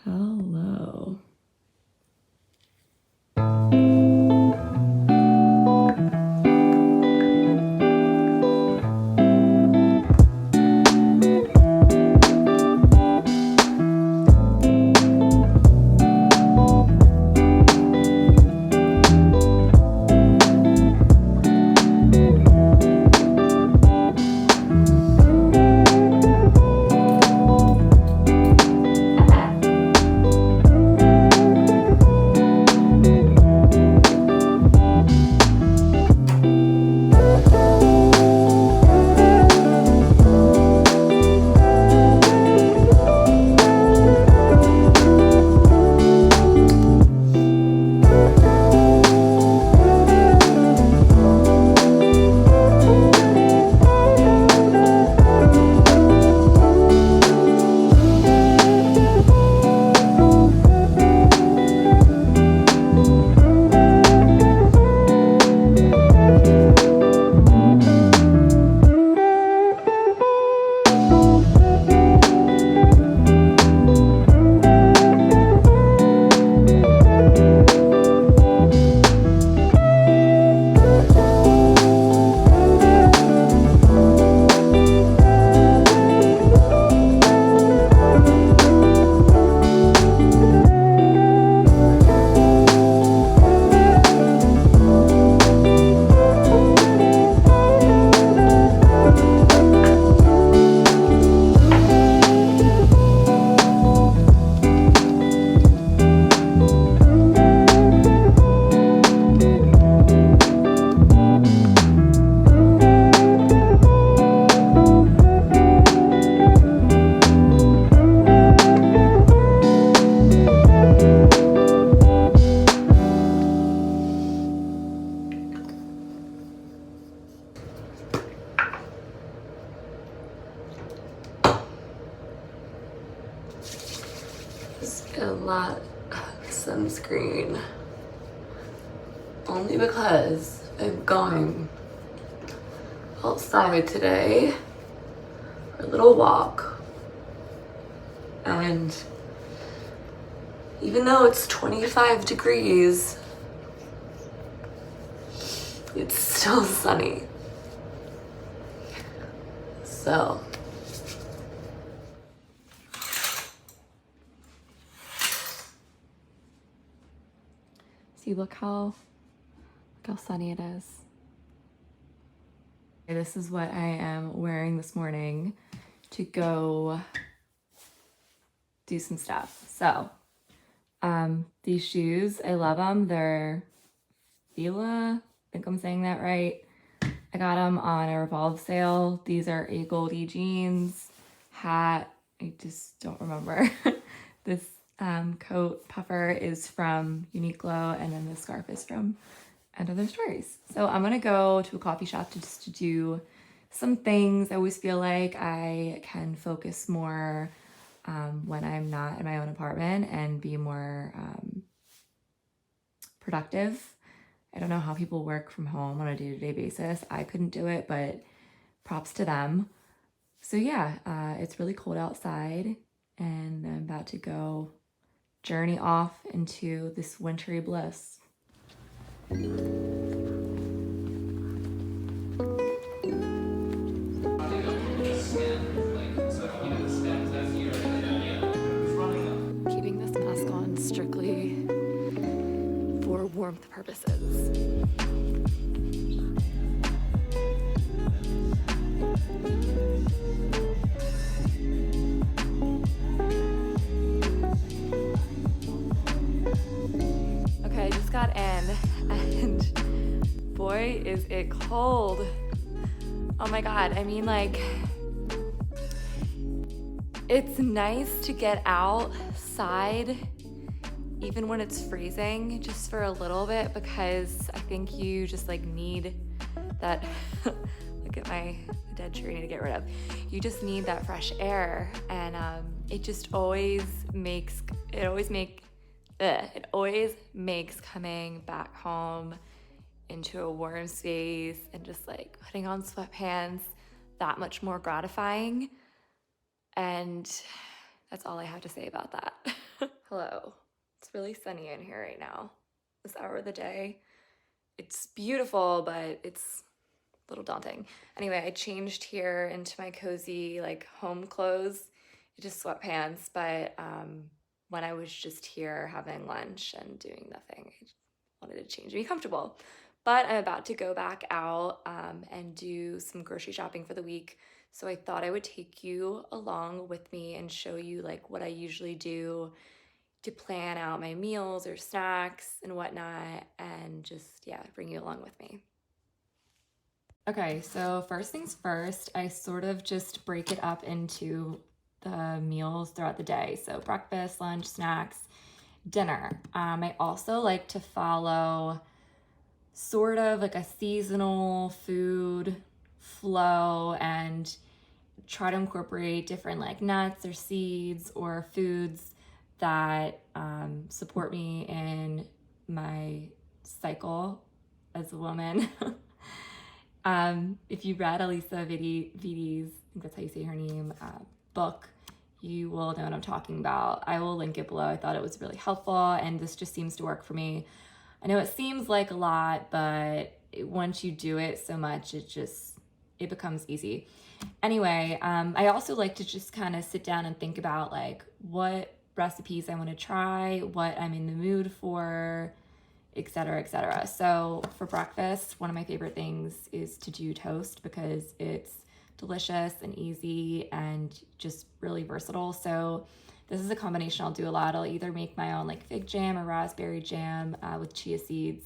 Hello. A lot of sunscreen only because I'm going outside today for a little walk, and even though it's 25 degrees, it's still sunny. So see, look how sunny it is. This is what I am wearing this morning to go do some stuff. So these shoes, I love them. They're Fila, I think I'm saying that right. I got them on a Revolve sale. These are a Goldie jeans, hat, I just don't remember. This coat puffer is from Uniqlo, and then the scarf is from End of Their Stories. So I'm gonna go to a coffee shop just to do some things. I always feel like I can focus more when I'm not in my own apartment and be more productive. I don't know how people work from home on a day-to-day basis. I couldn't do it, but props to them. So yeah, it's really cold outside, and I'm about to go journey off into this wintry bliss. Keeping this mask on strictly for warmth purposes. Okay, I just got in, and boy, is it cold. Oh my God, I mean, like, it's nice to get outside even when it's freezing, just for a little bit, because I think you just like need that, look at my dead tree I need to get rid of. You just need that fresh air, and it always makes coming back home into a warm space and just like putting on sweatpants that much more gratifying. And That's all I have to say about that. Hello. It's really sunny in here right now, this hour of the day. It's beautiful, but it's a little daunting. Anyway, I changed here into my cozy like home clothes, just sweatpants, but when I was just here having lunch and doing nothing, I just wanted to change and be comfortable. But I'm about to go back out and do some grocery shopping for the week. So I thought I would take you along with me and show you like what I usually do to plan out my meals or snacks and whatnot, and just, yeah, bring you along with me. Okay, so first things first, I sort of just break it up into the meals throughout the day. So breakfast, lunch, snacks, dinner. I also like to follow sort of like a seasonal food flow and try to incorporate different like nuts or seeds or foods that support me in my cycle as a woman. If you read Alisa Vitti's, I think that's how you say her name, book, you will know what I'm talking about. I will link it below. I thought it was really helpful, and this just seems to work for me. I know it seems like a lot, but once you do it so much, it becomes easy. Anyway, I also like to just kind of sit down and think about like what recipes I want to try, what I'm in the mood for, etc., etc. So for breakfast, one of my favorite things is to do toast because it's delicious and easy and just really versatile. So this is a combination I'll do a lot. I'll either make my own like fig jam or raspberry jam with chia seeds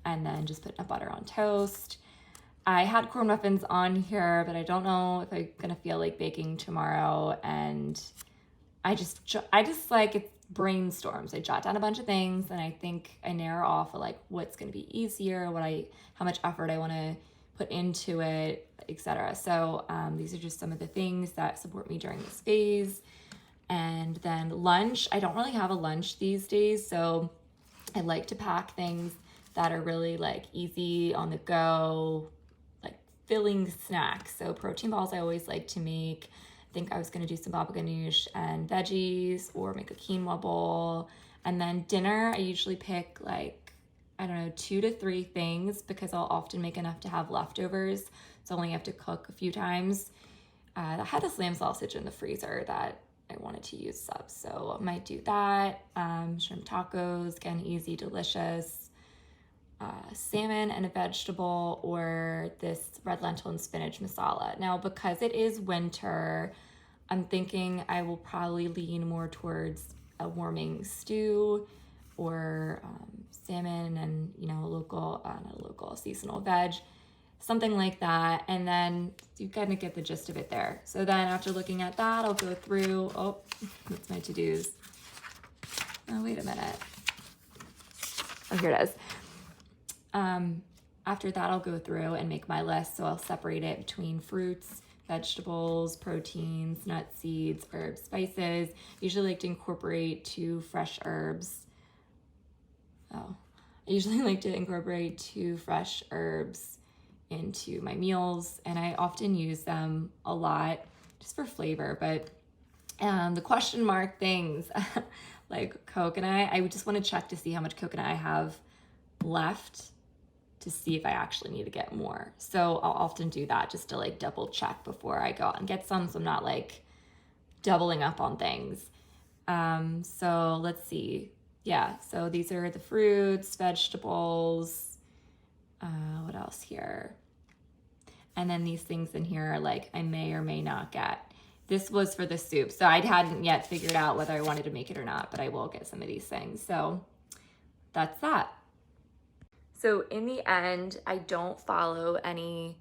and then just put nut butter on toast. I had corn muffins on here, but I don't know if I'm gonna feel like baking tomorrow. And I just like, it's brainstorms. I jot down a bunch of things and I think I narrow off like what's gonna be easier, how much effort I wanna put into it, etc. So these are just some of the things that support me during this phase. And then lunch, I don't really have a lunch these days, so I like to pack things that are really like easy on the go, like filling snacks. So protein balls I always like to make. I think I was gonna do some baba ganoush and veggies or make a quinoa bowl. And then dinner, I usually pick like, I don't know, 2 to 3 things because I'll often make enough to have leftovers. So I only have to cook a few times. I had this lamb sausage in the freezer that I wanted to use up, so I might do that. Shrimp tacos, again, easy, delicious. Salmon and a vegetable, or this red lentil and spinach masala. Now, because it is winter, I'm thinking I will probably lean more towards a warming stew or salmon and, you know, not a local, seasonal veg, something like that. And then you kind of get the gist of it there. So then after looking at that, I'll go through, oh, that's my to-dos. Oh, wait a minute. Oh, here it is. After that, I'll go through and make my list. So I'll separate it between fruits, vegetables, proteins, nuts, seeds, herbs, spices. Usually like to incorporate 2 fresh herbs. I usually like to incorporate 2 fresh herbs into my meals, and I often use them a lot just for flavor. But the question mark things like coconut, I would just want to check to see how much coconut I have left to see if I actually need to get more. So I'll often do that just to like double check before I go out and get some, so I'm not like doubling up on things. So let's see. Yeah, so these are the fruits, vegetables, what else here? And then these things in here are like I may or may not get. This was for the soup, so I hadn't yet figured out whether I wanted to make it or not, but I will get some of these things. So that's that. So in the end, I don't follow any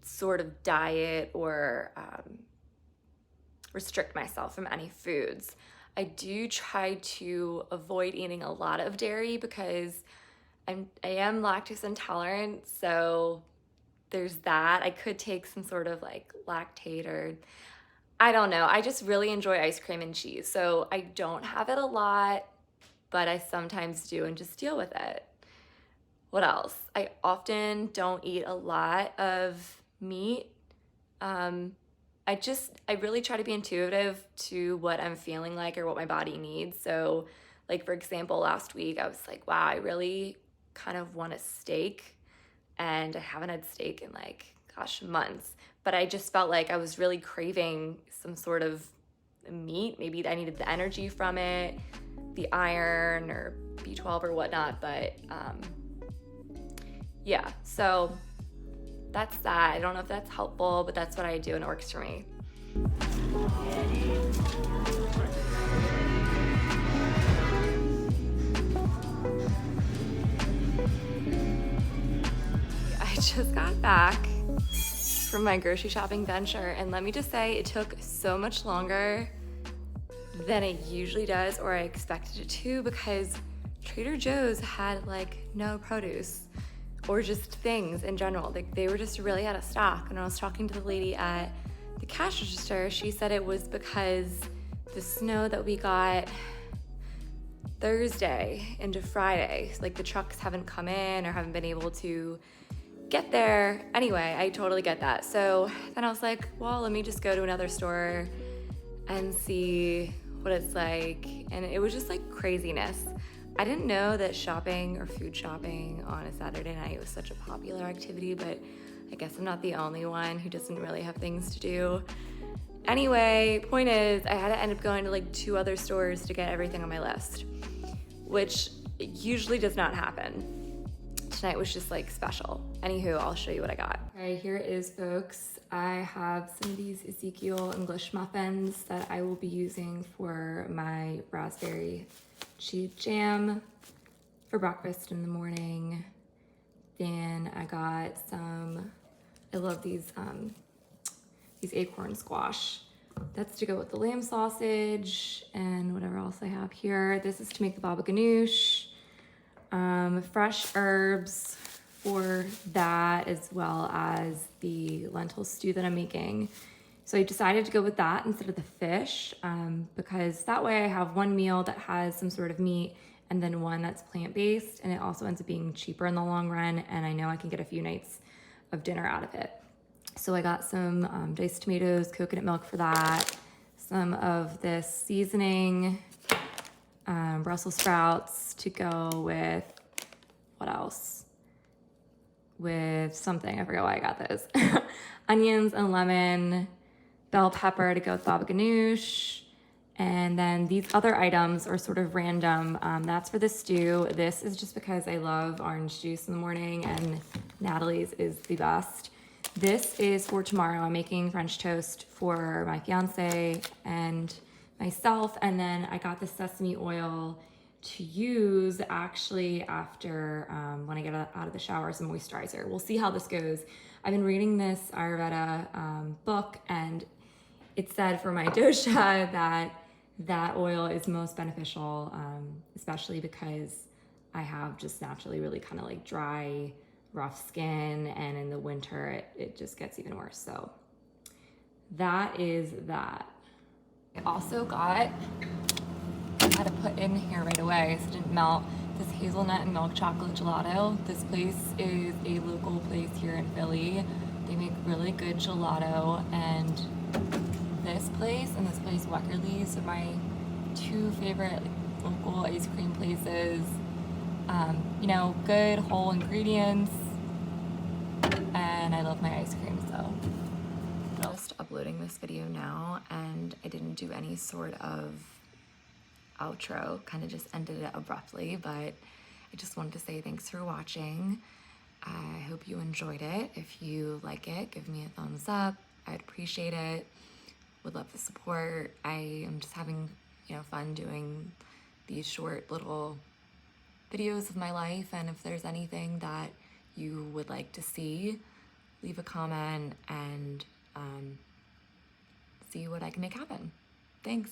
sort of diet or restrict myself from any foods. I do try to avoid eating a lot of dairy because I am lactose intolerant, so there's that. I could take some sort of like lactate, or I don't know. I just really enjoy ice cream and cheese, so I don't have it a lot, but I sometimes do and just deal with it. What else? I often don't eat a lot of meat. I really try to be intuitive to what I'm feeling like or what my body needs. So, like, for example, last week I was like, wow, I really kind of want a steak, and I haven't had steak in like, gosh, months. But I just felt like I was really craving some sort of meat. Maybe I needed the energy from it, the iron or B12 or whatnot. But yeah, so that's that. I don't know if that's helpful, but that's what I do and it works for me. I just got back from my grocery shopping venture, and let me just say it took so much longer than it usually does or I expected it to, because Trader Joe's had like no produce or just things in general. They were just really out of stock. And I was talking to the lady at the cash register, she said it was because the snow that we got Thursday into Friday, like the trucks haven't come in or haven't been able to get there. Anyway, I totally get that. So then I was like, well, let me just go to another store and see what it's like. And it was just like craziness. I didn't know that shopping or food shopping on a Saturday night was such a popular activity, but I guess I'm not the only one who doesn't really have things to do. Anyway, point is, I had to end up going to like 2 other stores to get everything on my list, which usually does not happen. Tonight was just like special. Anywho, I'll show you what I got. Okay, here it is, folks. I have some of these Ezekiel English muffins that I will be using for my raspberry cheese jam for breakfast in the morning. Then I got some, I love these acorn squash. That's to go with the lamb sausage and whatever else I have here. This is to make the baba ganoush. Fresh herbs for that, as well as the lentil stew that I'm making. So I decided to go with that instead of the fish, because that way I have one meal that has some sort of meat and then one that's plant-based, and it also ends up being cheaper in the long run, and I know I can get a few nights of dinner out of it. So I got some diced tomatoes, coconut milk for that, some of this seasoning, Brussels sprouts to go with, what else? With something, I forgot why I got those. Onions and lemon, bell pepper to go with baba ganoush. And then these other items are sort of random. That's for the stew. This is just because I love orange juice in the morning and Natalie's is the best. This is for tomorrow. I'm making French toast for my fiance and myself. And then I got the sesame oil to use actually after when I get out of the shower as a moisturizer. We'll see how this goes. I've been reading this Ayurveda book, and it said for my dosha that oil is most beneficial, especially because I have just naturally really kind of like dry, rough skin, and in the winter it just gets even worse. So that is that. I also got, I had to put in here right away so it didn't melt, this hazelnut and milk chocolate gelato. This place is a local place here in Philly. They make really good gelato, and this place and this place Weckerly's are my 2 favorite local ice cream places. You know, good whole ingredients, and I love my ice cream. So I'm just uploading this video now, and I didn't do any sort of outro, kind of just ended it abruptly, but I just wanted to say thanks for watching. I hope you enjoyed it. If you like it, give me a thumbs up. I'd appreciate it. Would love the support. I am just having, fun doing these short little videos of my life, and if there's anything that you would like to see, leave a comment and see what I can make happen. Thanks.